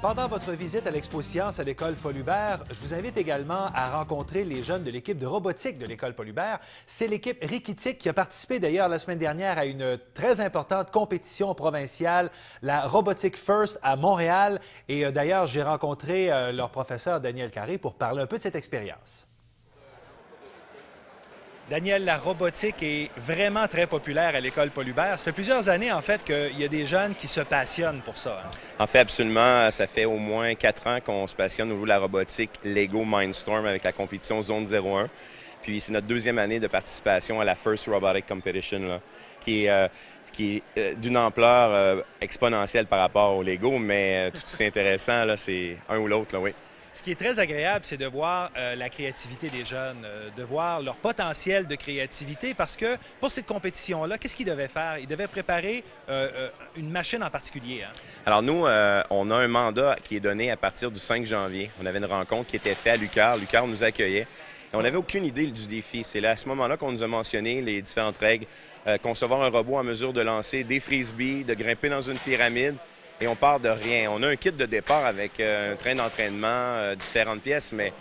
Pendant votre visite à l'Expo Science à l'École Paul Hubert, je vous invite également à rencontrer les jeunes de l'équipe de robotique de l'École Paul Hubert. C'est l'équipe Rikitik qui a participé d'ailleurs la semaine dernière à une très importante compétition provinciale, la Robotic First à Montréal. Et d'ailleurs, j'ai rencontré leur professeur Daniel Carré pour parler un peu de cette expérience. Daniel, la robotique est vraiment très populaire à l'École Paul Hubert. Ça fait plusieurs années, en fait, qu'il y a des jeunes qui se passionnent pour ça. Hein? En fait, absolument. Ça fait au moins 4 ans qu'on se passionne au niveau de la robotique Lego Mindstorm avec la compétition Zone 01. Puis c'est notre deuxième année de participation à la First Robotic Competition, là, qui est d'une ampleur exponentielle par rapport au Lego, mais tout aussi intéressant, là, c'est un ou l'autre, là, oui. Ce qui est très agréable, c'est de voir la créativité des jeunes, de voir leur potentiel de créativité, parce que pour cette compétition-là, qu'est-ce qu'ils devaient faire? Ils devaient préparer une machine en particulier. Hein? Alors nous, on a un mandat qui est donné à partir du 5 janvier. On avait une rencontre qui était faite à l'UQAR. L'UQAR nous accueillait. Et on n'avait aucune idée du défi. C'est là, à ce moment-là qu'on nous a mentionné les différentes règles. Concevoir un robot en mesure de lancer des frisbees, de grimper dans une pyramide. Et on part de rien. On a un kit de départ avec un train d'entraînement, différentes pièces, mais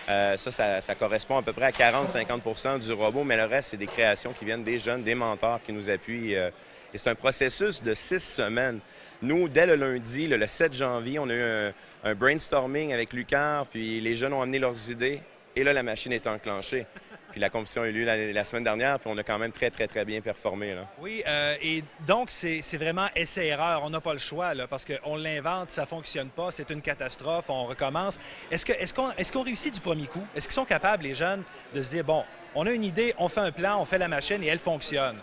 ça correspond à peu près à 40-50 du robot, mais le reste, c'est des créations qui viennent des jeunes, des mentors qui nous appuient. Et c'est un processus de 6 semaines. Nous, dès le lundi, le 7 janvier, on a eu un brainstorming avec l'UQAR, puis les jeunes ont amené leurs idées, et là, la machine est enclenchée. Puis la compétition a eu lieu la semaine dernière, puis on a quand même très bien performé. Là. Oui, et donc c'est vraiment essai-erreur. On n'a pas le choix, là, parce qu'on l'invente, ça ne fonctionne pas, c'est une catastrophe, on recommence. Est-ce qu'on réussit du premier coup? Est-ce qu'ils sont capables, les jeunes, de se dire, bon, on a une idée, on fait un plan, on fait la machine et elle fonctionne?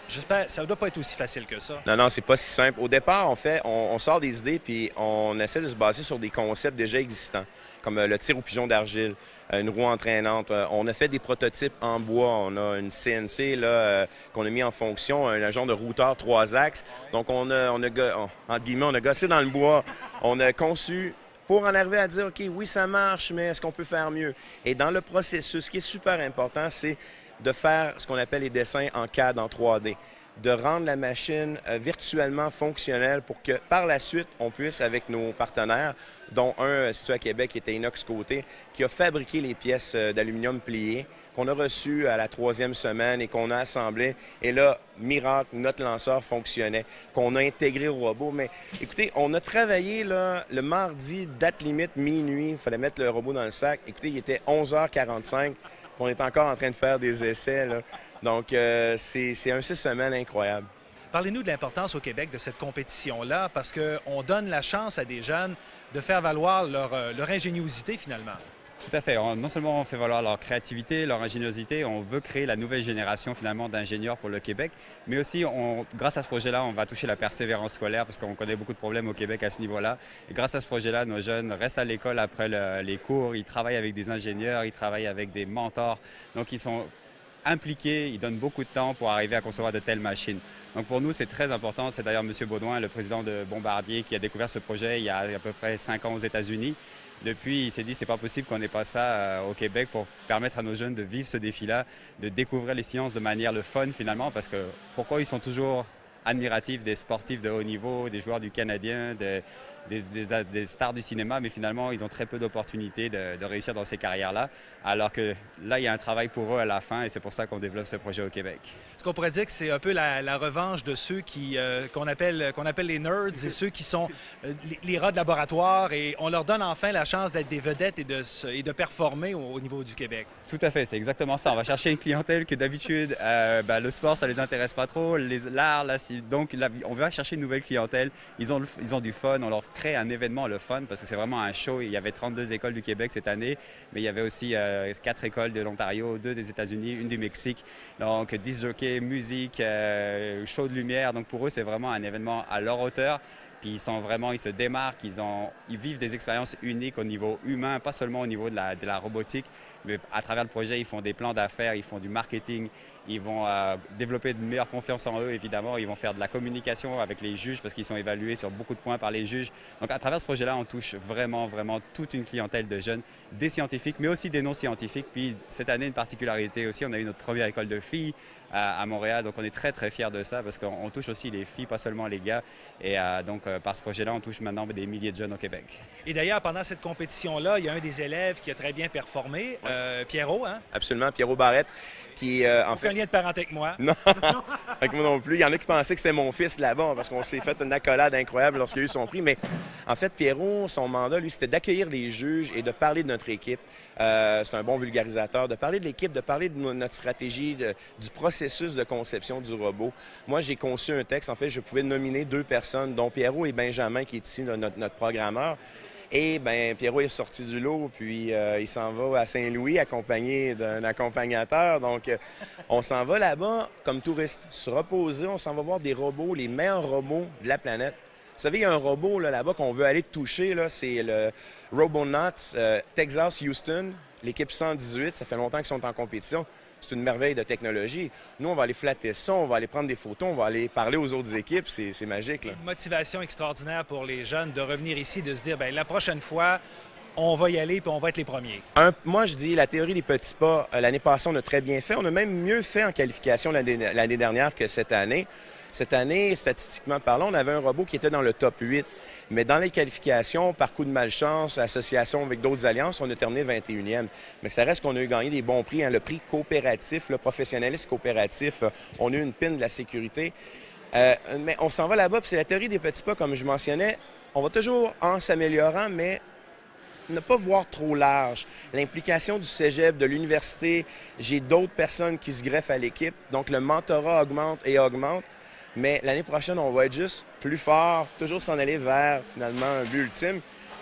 J'espère, ça ne doit pas être aussi facile que ça. Non, c'est pas si simple. Au départ, on sort des idées, puis on essaie de se baser sur des concepts déjà existants, comme le tir au pigeon d'argile, une roue entraînante. On a fait des prototypes en bois. On a une CNC là, qu'on a mis en fonction, un genre de routeur 3 axes. Donc, entre guillemets, on a gossé dans le bois. On a conçu pour en arriver à dire, OK, oui, ça marche, mais est-ce qu'on peut faire mieux? Et dans le processus, ce qui est super important, c'est de faire ce qu'on appelle les dessins en CAD, en 3D, de rendre la machine virtuellement fonctionnelle pour que, par la suite, on puisse, avec nos partenaires, dont un situé à Québec, qui était Inox Côté, qui a fabriqué les pièces d'aluminium pliées, qu'on a reçues à la 3e semaine et qu'on a assemblées. Et là, miracle, notre lanceur fonctionnait, qu'on a intégré au robot. Mais écoutez, on a travaillé là, le mardi, date limite, minuit, il fallait mettre le robot dans le sac. Écoutez, il était 11h45. On est encore en train de faire des essais. Là. Donc, c'est un 6 semaines incroyable. Parlez-nous de l'importance au Québec de cette compétition-là, parce qu'on donne la chance à des jeunes de faire valoir leur ingéniosité, finalement. Tout à fait. Non seulement on fait valoir leur créativité, leur ingéniosité, on veut créer la nouvelle génération finalement d'ingénieurs pour le Québec, mais aussi grâce à ce projet-là, on va toucher la persévérance scolaire parce qu'on connaît beaucoup de problèmes au Québec à ce niveau-là. Et grâce à ce projet-là, nos jeunes restent à l'école après les cours, ils travaillent avec des ingénieurs, ils travaillent avec des mentors, donc ils sont impliqués, ils donnent beaucoup de temps pour arriver à concevoir de telles machines. Donc pour nous, c'est très important. C'est d'ailleurs M. Baudouin, le président de Bombardier, qui a découvert ce projet il y a à peu près 5 ans aux États-Unis. Depuis, il s'est dit c'est pas possible qu'on n'ait pas ça au Québec pour permettre à nos jeunes de vivre ce défi-là, de découvrir les sciences de manière le fun finalement, parce que pourquoi ils sont toujours admiratifs des sportifs de haut niveau, des joueurs du Canadien, des stars du cinéma, mais finalement, ils ont très peu d'opportunités de réussir dans ces carrières-là, alors que là, il y a un travail pour eux à la fin et c'est pour ça qu'on développe ce projet au Québec. Est-ce qu'on pourrait dire que c'est un peu la revanche de ceux qu'on appelle les nerds et ceux qui sont les rats de laboratoire, et on leur donne enfin la chance d'être des vedettes et de performer au niveau du Québec? Tout à fait, c'est exactement ça. On va chercher une clientèle que d'habitude, le sport, ça les intéresse pas trop, l'art, là, donc là, on va chercher une nouvelle clientèle. Ils ont du fun, on leur crée un événement, le fun, parce que c'est vraiment un show. Il y avait 32 écoles du Québec cette année, mais il y avait aussi 4 écoles de l'Ontario, 2 des États-Unis, une du Mexique. Donc, 10 jockeys, musique, show de lumière. Donc, pour eux, c'est vraiment un événement à leur hauteur. Puis ils se démarquent, ils vivent des expériences uniques au niveau humain, pas seulement au niveau de la robotique, Mais à travers le projet, ils font des plans d'affaires, ils font du marketing, ils vont développer une meilleure confiance en eux, évidemment. Ils vont faire de la communication avec les juges parce qu'ils sont évalués sur beaucoup de points par les juges. Donc, à travers ce projet-là, on touche vraiment, vraiment toute une clientèle de jeunes, des scientifiques, mais aussi des non-scientifiques. Puis, cette année, une particularité aussi, on a eu notre première école de filles à Montréal. Donc, on est très, très fiers de ça parce qu'on touche aussi les filles, pas seulement les gars. Et donc, par ce projet-là, on touche maintenant des milliers de jeunes au Québec. Et d'ailleurs, pendant cette compétition-là, il y a un des élèves qui a très bien performé, Pierrot, hein? Absolument, Pierrot Barrette, qui en fait... Aucun lien de parenté avec moi. Non, avec moi non plus. Il y en a qui pensaient que c'était mon fils là-bas parce qu'on s'est fait une accolade incroyable lorsqu'il a eu son prix. Mais en fait, Pierrot, son mandat, lui, c'était d'accueillir les juges et de parler de notre équipe. C'est un bon vulgarisateur, de parler de l'équipe, de parler de notre stratégie, du processus de conception du robot. Moi, j'ai conçu un texte. En fait, je pouvais nominer 2 personnes, dont Pierrot et Benjamin, qui est ici notre programmeur. Et bien, Pierrot est sorti du lot, puis il s'en va à Saint-Louis accompagné d'un accompagnateur. Donc, on s'en va là-bas comme touriste, se reposer. On s'en va voir des robots, les meilleurs robots de la planète. Vous savez, il y a un robot là-bas qu'on veut aller toucher, c'est le Robonauts Texas Houston, l'équipe 118. Ça fait longtemps qu'ils sont en compétition. C'est une merveille de technologie. Nous, on va aller flatter ça, on va aller prendre des photos, on va aller parler aux autres équipes. C'est magique, là. Une motivation extraordinaire pour les jeunes de revenir ici, de se dire, bien, la prochaine fois, on va y aller puis on va être les premiers. Moi, je dis la théorie des petits pas. L'année passée, on a très bien fait. On a même mieux fait en qualification l'année dernière que cette année. Cette année, statistiquement parlant, on avait un robot qui était dans le top 8. Mais dans les qualifications, par coup de malchance, association avec d'autres alliances, on a terminé 21e. Mais ça reste qu'on a eu gagné des bons prix. Hein. Le prix coopératif, le professionnalisme coopératif, on a eu une pin de la sécurité. Mais on s'en va là-bas, puis c'est la théorie des petits pas, comme je mentionnais. On va toujours en s'améliorant, mais ne pas voir trop large. L'implication du cégep, de l'université, j'ai d'autres personnes qui se greffent à l'équipe. Donc, le mentorat augmente et augmente. Mais l'année prochaine, on va être juste plus fort, toujours s'en aller vers, finalement, un but ultime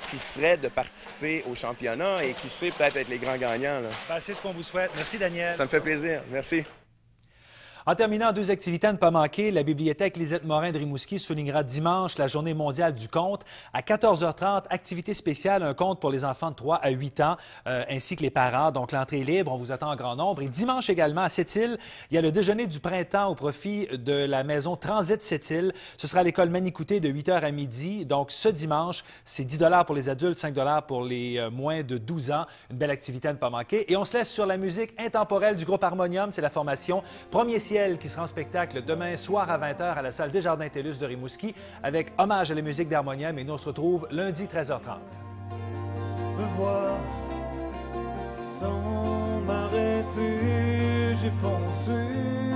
qui serait de participer au championnat et qui sait peut-être être les grands gagnants. Ben, c'est ce qu'on vous souhaite. Merci, Daniel. Ça me fait plaisir. Merci. En terminant, 2 activités à ne pas manquer. La bibliothèque Lisette Morin de Rimouski soulignera dimanche la Journée mondiale du conte. À 14h30, activité spéciale, un conte pour les enfants de 3 à 8 ans, ainsi que les parents. Donc, l'entrée est libre, on vous attend en grand nombre. Et dimanche également, à Sept-Îles, il y a le déjeuner du printemps au profit de la maison Transit Sept-Îles. Ce sera à l'école Manicouté de 8h à midi. Donc, ce dimanche, c'est 10 $ pour les adultes, 5 $ pour les moins de 12 ans. Une belle activité à ne pas manquer. Et on se laisse sur la musique intemporelle du groupe Harmonium. C'est la formation Premier Ciel qui sera en spectacle demain soir à 20h à la salle Desjardins-Tellus de Rimouski avec hommage à la musique d'Harmonium. Et nous, on se retrouve lundi 13h30. Me voir sans m'arrêter, j'ai foncé.